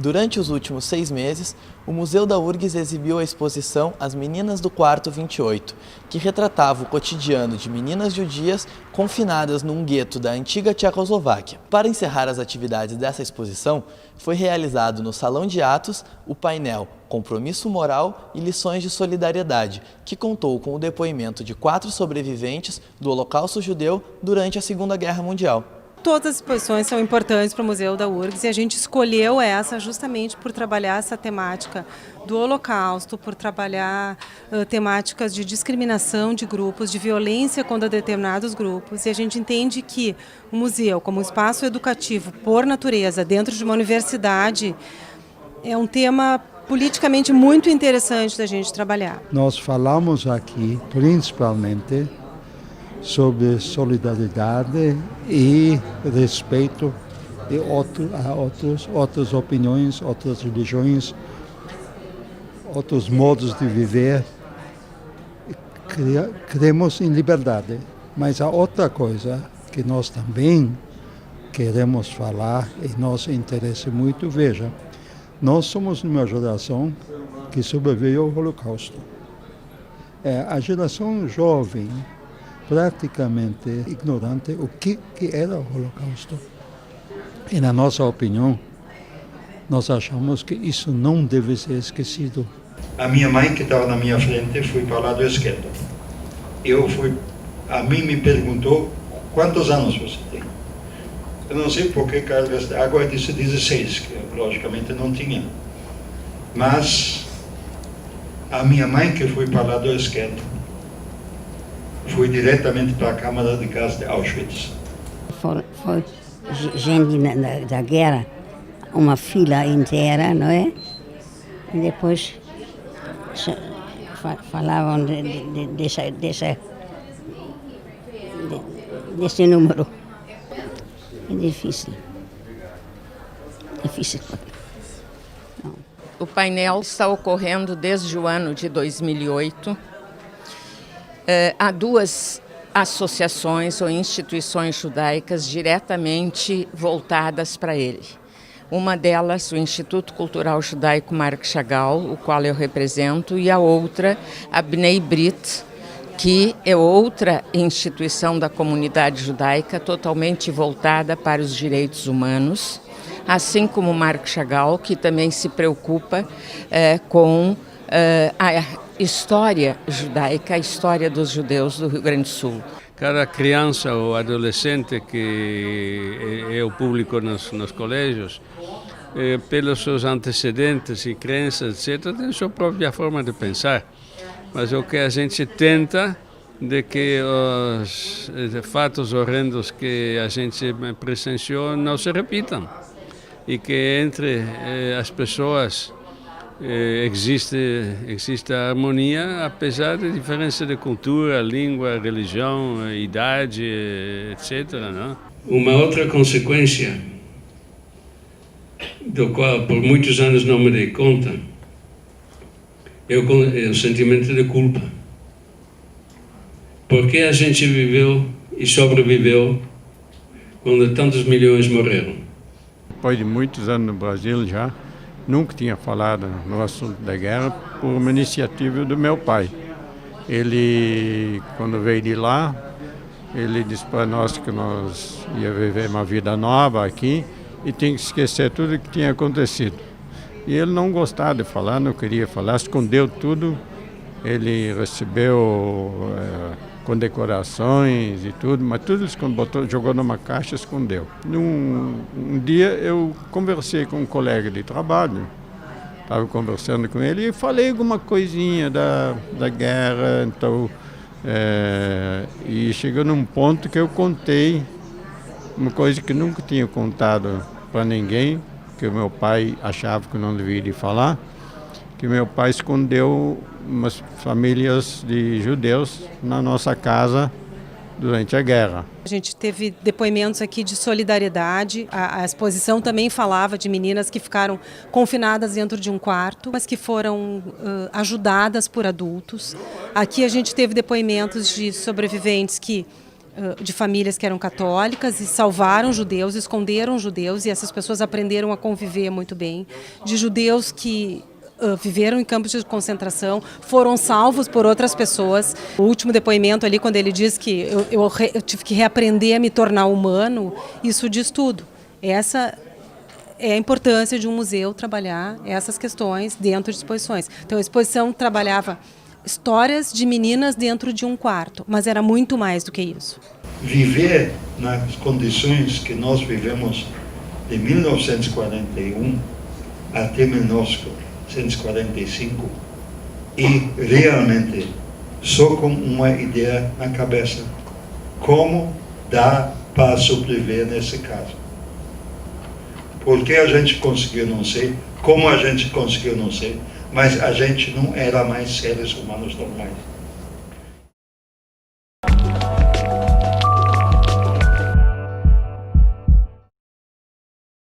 Durante os últimos 6 meses, o Museu da URGS exibiu a exposição As Meninas do Quarto 28, que retratava o cotidiano de meninas judias confinadas num gueto da antiga Tchecoslováquia. Para encerrar as atividades dessa exposição, foi realizado no Salão de Atos o painel Compromisso Moral e Lições de Solidariedade, que contou com o depoimento de 4 sobreviventes do Holocausto Judeu durante a Segunda Guerra Mundial. Todas as exposições são importantes para o Museu da URGS e a gente escolheu essa justamente por trabalhar essa temática do Holocausto, por trabalhar temáticas de discriminação de grupos, de violência contra determinados grupos. E a gente entende que o museu, como um espaço educativo por natureza, dentro de uma universidade, é um tema politicamente muito interessante da gente trabalhar. Nós falamos aqui principalmente sobre solidariedade e respeito a outras opiniões, outras religiões, outros modos de viver. Cremos em liberdade. Mas a outra coisa que nós também queremos falar e nos interessa muito, veja, nós somos uma geração que sobreviveu ao Holocausto. A geração jovem praticamente ignorante o que era o Holocausto. E na nossa opinião, nós achamos que isso não deve ser esquecido. A minha mãe, que estava na minha frente, foi para o lado esquerdo. A mim me perguntou, quantos anos você tem? Eu não sei porque cargas de água disse 16, que logicamente não tinha. Mas a minha mãe, que foi para o lado esquerdo, foi diretamente para a Câmara de Gás de Auschwitz. Foi gente da guerra, uma fila inteira, não é? E depois falavam desse número. É difícil. Difícil. Não. O painel está ocorrendo desde o ano de 2008. Há 2 associações ou instituições judaicas diretamente voltadas para ele. Uma delas, o Instituto Cultural Judaico Marc Chagall, o qual eu represento, e a outra, a Bnei Brit, que é outra instituição da comunidade judaica totalmente voltada para os direitos humanos, assim como o Marc Chagall, que também se preocupa com a história judaica, a história dos judeus do Rio Grande do Sul. Cada criança ou adolescente que é o público nos colégios, pelos seus antecedentes e crenças, etc., tem sua própria forma de pensar. Mas o que a gente tenta de que os fatos horrendos que a gente presenciou não se repitam e que entre as pessoas existe a harmonia, apesar da diferença de cultura, língua, religião, idade, etc. Não? Uma outra consequência, do qual por muitos anos não me dei conta, é o sentimento de culpa. Porque a gente viveu e sobreviveu quando tantos milhões morreram? Depois de muitos anos no Brasil já, nunca tinha falado no assunto da guerra por uma iniciativa do meu pai. Ele, quando veio de lá, ele disse para nós que nós ia viver uma vida nova aqui e tinha que esquecer tudo o que tinha acontecido. E ele não gostava de falar, não queria falar, escondeu tudo. Ele recebeu condecorações e tudo, mas tudo ele jogou numa caixa e escondeu. Um dia eu conversei com um colega de trabalho, estava conversando com ele e falei alguma coisinha da guerra, então, e chegou num ponto que eu contei uma coisa que nunca tinha contado para ninguém, que o meu pai achava que não deveria falar, que meu pai escondeu umas famílias de judeus na nossa casa durante a guerra. A gente teve depoimentos aqui de solidariedade. A exposição também falava de meninas que ficaram confinadas dentro de um quarto, mas que foram ajudadas por adultos. Aqui a gente teve depoimentos de sobreviventes que de famílias que eram católicas e salvaram judeus, esconderam judeus, e essas pessoas aprenderam a conviver muito bem, de judeus que viveram em campos de concentração, foram salvos por outras pessoas. O último depoimento ali, quando ele diz que eu tive que reaprender a me tornar humano, isso diz tudo. Essa é a importância de um museu trabalhar essas questões dentro de exposições. Então a exposição trabalhava histórias de meninas dentro de um quarto, mas era muito mais do que isso. Viver nas condições que nós vivemos de 1941 até 1945 e realmente só com uma ideia na cabeça, como dá para sobreviver nesse caso. Por que a gente conseguiu, não sei, como a gente conseguiu, não sei, mas a gente não era mais seres humanos normais.